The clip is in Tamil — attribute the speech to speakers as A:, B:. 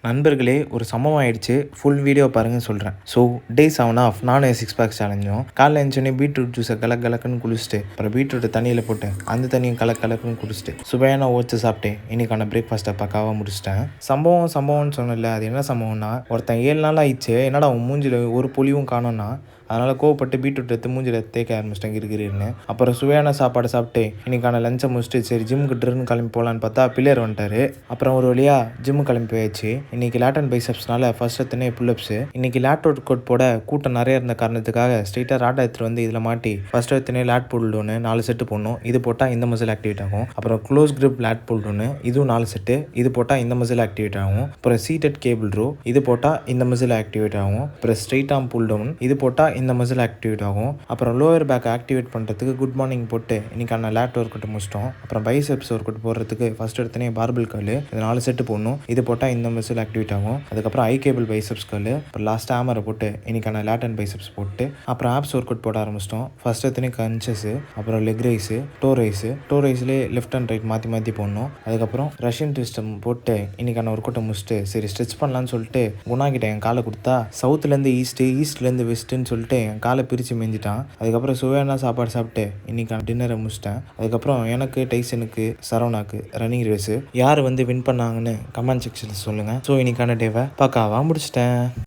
A: நண்பர்களே ஒரு சம்பவம் ஆயிடுச்சு. ஃபுல் வீடியோ பாருங்கன்னு சொல்கிறேன். ஸோ டே 7 ஆஃப் நானும் சிக்ஸ் பேக் சேலஞ்சும் காலைல எழுந்தோடனே பீட்ரூட் ஜூஸை கலக்குன்னு குடிச்சிட்டு அப்புறம் பீட்ரூட்டை தண்ணியில் போட்டு அந்த தண்ணியும் கலக்குன்னு குடிச்சிட்டு சுவையான ஓட்ஸ் சாப்பிட்டு இன்னைக்கான பிரேக்ஃபாஸ்ட்டை பக்காவாக முடிச்சிட்டேன். சம்பவம்னு சொன்னல, அது என்ன சம்பவம்னா, ஒருத்தன் 7 நாள் ஆயிடுச்சு என்னடா உன் மூஞ்சில் ஒரு புலியும் காணோன்னா அதனால் கோவப்பட்டு பீட்ரூட் எடுத்து மூஞ்சில் தேய்க்க ஆரம்பிச்சிட்டேன் கிருன்னு. அப்புறம் சுவையான சாப்பாடு சாப்பிட்டு இன்னைக்கான லஞ்சை முடிச்சுட்டு சரி ஜிம்முக்கு ட்ரின்னு கிளம்பி போகலான்னு பார்த்தா பிள்ளையர் வந்துட்டாரு. அப்புறம் ஒரு வழியாக ஜிம்மு கிளம்பி போயாச்சு. இன்னைக்கு லேட் அண்ட் பைசப்ஸ்னால ஃபர்ஸ்ட் எத்தனை புல்லப்ஸு. இன்னைக்கு லேட் ஒர்க் கோட் போட கூட்டம் நிறைய இருந்த காரணத்துக்காக ஸ்ட்ரெயிட்டாக ராட்டை எடுத்துகிட்டு வந்து இதில் மாட்டி ஃபர்ஸ்ட் எத்தனை லேட் புல்டோன்னு 4 செட்டு போடணும். இது போட்டால் இந்த மசில் ஆக்டிவேட் ஆகும். அப்புறம் க்ளோஸ் கிரிப் லேட் புல்டோன்னு இதுவும் 4 செட்டு. இது போட்டால் இந்த மசில் ஆக்டிவேட் ஆகும். அப்புறம் சீட்டட் கேபிள் ரோ இது போட்டால் இந்த மசில் ஆக்டிவேட் ஆகும். அப்புறம் ஸ்ட்ரெயிட் ஆம் புல் டவுன் இது போட்டால் இந்த மசில் ஆக்டிவேட் ஆகும். அப்புறம் லோயர் பேக் ஆக்டிவேட் பண்ணுறதுக்கு குட் மார்னிங் போட்டு இன்னைக்கான லேட் ஒர்க் அவுட் முடிச்சிட்டோம். அப்புறம் பைசெப்ஸ் ஒர்க் அவுட் போடுறதுக்கு ஃபர்ஸ்ட் எடுத்தனே பார்பிள் கல் இது 4 செட்டு போடணும். இது போட்டால் இந்த மசில் ஆக்டிவேட் ஆகும். அதுக்கப்புறம் ஐ கேபிள் பைசெப்ஸ் கல் அப்புறம் லாஸ்ட் ஹேமரை போட்டு இன்னைக்கான லேட் அண்ட் பைசெப்ஸ் போட்டு அப்புறம் ஆப்ஸ் ஒர்க் அவுட் போட ஆரம்பிச்சிட்டோம். ஃபர்ஸ்ட் எத்தனை கன்ச்சஸு அப்புறம் லெக் ரைஸு டோ ரைஸ்லேயே லெஃப்ட் அண்ட் ரைட் மாற்றி போடணும். அதுக்கப்புறம் ரஷ்யன் ட்விஸ்டம் போட்டு இன்னைக்கான ஒர்க் அவுட்டை முடிச்சுட்டு சரி ஸ்ட்ரெச் பண்ணலான்னு சொல்லிட்டு குணாக்கிட்ட என் காலை கொடுத்தா சவுத்துலேருந்து ஈஸ்ட்லேருந்து வெஸ்ட்டுன்னு சொல்லிட்டு என் காலை பிரித்து மேய்ஞ்சிட்டான். அதுக்கப்புறம் சுவையான சாப்பாடு சாப்பிட்டு இன்னைக்கான டின்னரை முடிச்சிட்டேன். அதுக்கப்புறம் எனக்கு டைசனுக்கு சரவணாக்கு ரன்னிங் ரேஸு யார் வின் பண்ணாங்கன்னு கமெண்ட் செக்ஷனில் சொல்லுங்கள். ஸோ இன்னைக்கான டேவை பக்காவாக முடிச்சிட்டேன்.